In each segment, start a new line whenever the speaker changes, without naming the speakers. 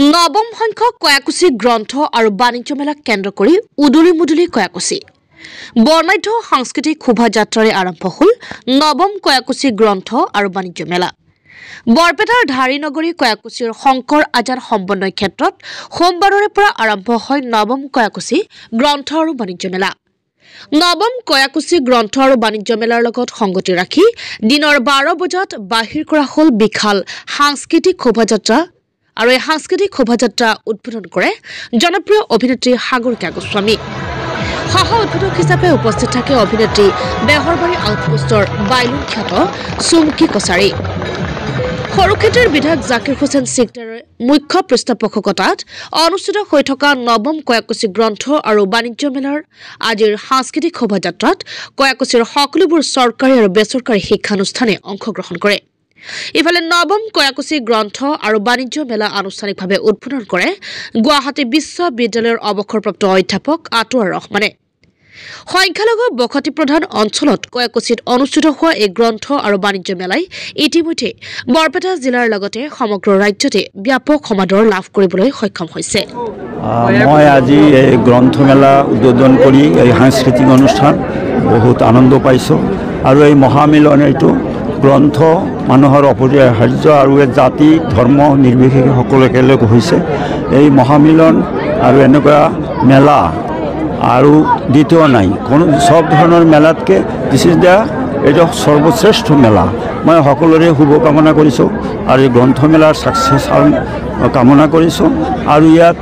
নৱম সংখ্যক কয়াকুছি গ্ৰন্থ আৰু বাণিজ্য মেলাক কেন্দ্ৰ কৰি উদুলি মুদুলি কয়াকুছি বৰ্ণাঢ্য সাংস্কৃতিক শোভাযাত্ৰাৰে আৰম্ভ হ'ল নৱম কয়াকুছি গ্ৰন্থ আৰু বাণিজ্য মেলা। বৰপেটাৰ ধাৰিনগৰী কয়াকুছিৰ শংকৰ আজান সমন্বয় ক্ষেত্ৰত সোমবাৰৰে পৰা আৰম্ভ হয় নৱম কয়াকুছি গ্ৰন্থ আৰু বাণিজ্য মেলা। নৱম কয়াকুছি গ্ৰন্থ আৰু বাণিজ্য মেলাৰ লগত সংগতি ৰাখি দিনৰ 12 বজাত বাহিৰ কৰা হ'ল বিশাল সাংস্কৃতিক শোভাযাত্ৰা আৰু এই সাংস্কৃতিক শোভাযাত্ৰা উদ্বোধন কৰে জনপ্ৰিয় অভিনেত্ৰী সাগৰিকা গোস্বামী। সহ উদ্বোধক হিচাপে উপস্থিত থাকে অভিনেত্ৰী বেহৰবাৰী আউটপোষ্টৰ বাইলুন খ্যাত চুমকি কছাৰী। সৰুক্ষেত্ৰৰ বিধায়ক জাকিৰ হোসেন চিকদাৰৰ মুখ্য পৃষ্ঠপোষকতাত অনুষ্ঠিত হৈ থকা নৱম কয়াকুছি গ্ৰন্থ আৰু বাণিজ্য মেলাৰ আজিৰ সাংস্কৃতিক শোভাযাত্ৰাত কয়াকুছিৰ সকলোবোৰ চৰকাৰী আৰু বেচৰকাৰী শিক্ষানুষ্ঠানে অংশগ্ৰহণ কৰে। ইফালে নৱম কয়াকুছি গ্ৰন্থ আৰু বাণিজ্য মেলা আনুষ্ঠানিকভাৱে উদ্বোধন কৰে গুৱাহাটী বিশ্ববিদ্যালয়ৰ অৱসৰপ্ৰাপ্ত অধ্যাপক আটোৱাৰ ৰহমানে। সংখ্যালঘু বসতি প্ৰধান অঞ্চলত কয়াকুছিত অনুষ্ঠিত হোৱা এই গ্ৰন্থ আৰু বাণিজ্য মেলাই ইতিমধ্যে বৰপেটা জিলাৰ লগতে সমগ্ৰ ৰাজ্যতে ব্যাপক সমাদৰ লাভ কৰিবলৈ সক্ষম হৈছে।
মই আজি এই গ্ৰন্থমেলা উদ্বোধন কৰি এই সাংস্কৃতিক অনুষ্ঠান বহুত আনন্দ পাইছোঁ আৰু এই মহামিলন এইটো গ্ৰন্থ মানুহৰ অপৰিহাৰ্য আৰু জাতি ধৰ্ম নিৰ্বিশেষে সকলো একেলগ হৈছে। এই মহামিলন আৰু এনেকুৱা মেলা আৰু দ্বিতীয় নাই, কোনো সব ধৰণৰ মেলাতকৈ দিছ ইজ দ্য এইটো সৰ্বশ্ৰেষ্ঠ মেলা। মই সকলোৰে শুভকামনা কৰিছোঁ আৰু এই গ্ৰন্থমেলাৰ ছাকচেছ কামনা কৰিছোঁ আৰু ইয়াত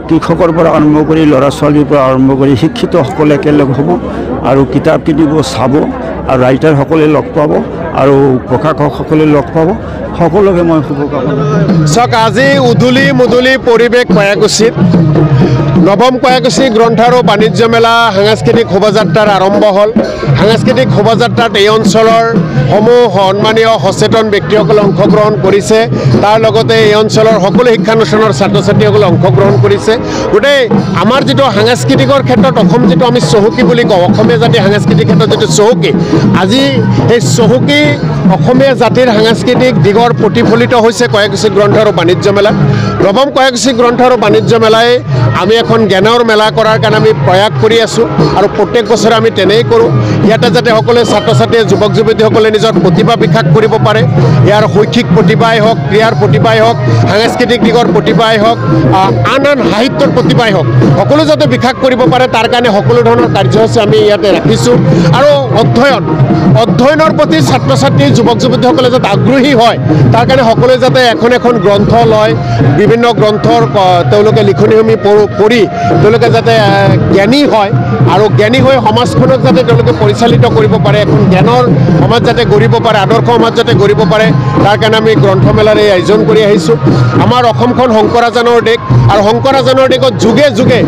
কৃষকৰ পৰা আৰম্ভ কৰি ল'ৰা ছোৱালীৰ পৰা আৰম্ভ কৰি শিক্ষিতসকলে একেলগ হ'ব আৰু কিতাপ কিনিব চাব আৰু ৰাইটাৰসকলে লগ পাব আৰু প্ৰকাশকসকলে লগ পাব। সকলোকে মই শুভকামনা।
চাওক, আজি উদুলি মুদুলি পৰিৱেশ কয়াকুছিত নৱম কয়াকুছি গ্ৰন্থ আৰু বাণিজ্য মেলা সাংস্কৃতিক শোভাযাত্ৰাৰ আৰম্ভ হ'ল। সাংস্কৃতিক শোভাযাত্ৰাত এই অঞ্চলৰ সমূহ সন্মানীয় সচেতন ব্যক্তিসকলে অংশগ্ৰহণ কৰিছে। তাৰ লগতে এই অঞ্চলৰ সকলো শিক্ষানুষ্ঠানৰ ছাত্ৰ ছাত্ৰীসকলে অংশগ্ৰহণ কৰিছে। গোটেই আমাৰ যিটো সাংস্কৃতিকৰ ক্ষেত্ৰত অসম যিটো আমি চহকী বুলি কওঁ, অসমীয়া জাতিৰ সাংস্কৃতিক ক্ষেত্ৰত যিটো চহকী, আজি এই চহকী অসমীয়া জাতিৰ সাংস্কৃতিক দিগৰ প্ৰতিফলিত হৈছে কয়াকুছি গ্ৰন্থ আৰু বাণিজ্য মেলাত। নৱম কয়াকুছি গ্ৰন্থ আৰু বাণিজ্য মেলাই আমি এখন জ্ঞানৰ মেলা কৰাৰ কাৰণে আমি প্ৰয়াস কৰি আছোঁ আৰু প্ৰত্যেক বছৰে আমি তেনেই কৰোঁ। ইয়াতে যাতে সকলোৱে ছাত্ৰ ছাত্ৰীয়ে যুৱক যুৱতীসকলে নিজৰ প্ৰতিভা বিকাশ কৰিব পাৰে। ইয়াৰ শৈক্ষিক প্ৰতিভাই হওক, ক্ৰীড়াৰ প্ৰতিভাই হওক, সাংস্কৃতিক দিগৰ প্ৰতিভাই হওক, আন আন সাহিত্যৰ প্ৰতিভাই হওক, সকলো যাতে বিকাশ কৰিব পাৰে তাৰ কাৰণে সকলো ধৰণৰ কাৰ্যসূচী আমি ইয়াতে ৰাখিছোঁ। আৰু অধ্যয়নৰ প্ৰতি ছাত্ৰ ছাত্ৰী যুৱক যুৱতীসকলে যাতে আগ্ৰহী হয় তাৰ কাৰণে সকলোৱে যাতে এখন এখন গ্ৰন্থ লয়, বিভিন্ন গ্ৰন্থৰ তেওঁলোকে লিখনিসমূহ পঢ়ি তেওঁলোকে যাতে জ্ঞানী হয় আৰু জ্ঞানী হৈ সমাজখনক যাতে তেওঁলোকে পৰিচালিত কৰিব পাৰে, এখন জ্ঞানৰ সমাজ যাতে গঢ়িব পাৰে, আদৰ্শ সমাজ যাতে গঢ়িব পাৰে, তাৰ কাৰণে আমি গ্ৰন্থমেলাৰ এই আয়োজন কৰি আহিছোঁ। আমাৰ অসমখন শংকৰাজানৰ দেশ আৰু শংকৰাজানৰ দেশত যুগে যুগে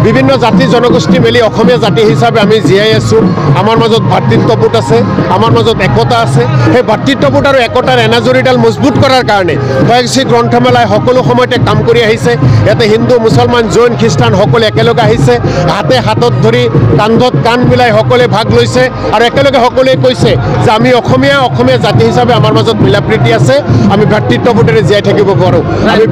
বিভিন্ন জাতি জনগোষ্ঠী মিলি অসমীয়া জাতি হিচাপে আমি জীয়াই আছোঁ। আমাৰ মাজত ভাতৃত্ববোধ আছে, আমাৰ মাজত একতা আছে। সেই ভাতৃত্ববোধ আৰু একতাৰ এনাজৰীডাল মজবুত কৰাৰ কাৰণে কয়াকুছি গ্ৰন্থমেলাই সকলো সময়তে কাম কৰি আহিছে। ইয়াতে হিন্দু মুছলমান জৈন খ্ৰীষ্টান সকলোৱে একেলগে আহিছে, হাতে হাতত ধৰি কান্ধত কান্ধ মিলাই সকলোৱে ভাগ লৈছে আৰু একেলগে সকলোৱে কৈছে যে আমি অসমীয়া জাতি হিচাপে আমাৰ মাজত মিলা প্ৰীতি আছে, আমি ভাতৃত্ববোধেৰে জীয়াই থাকিব পাৰোঁ। আমি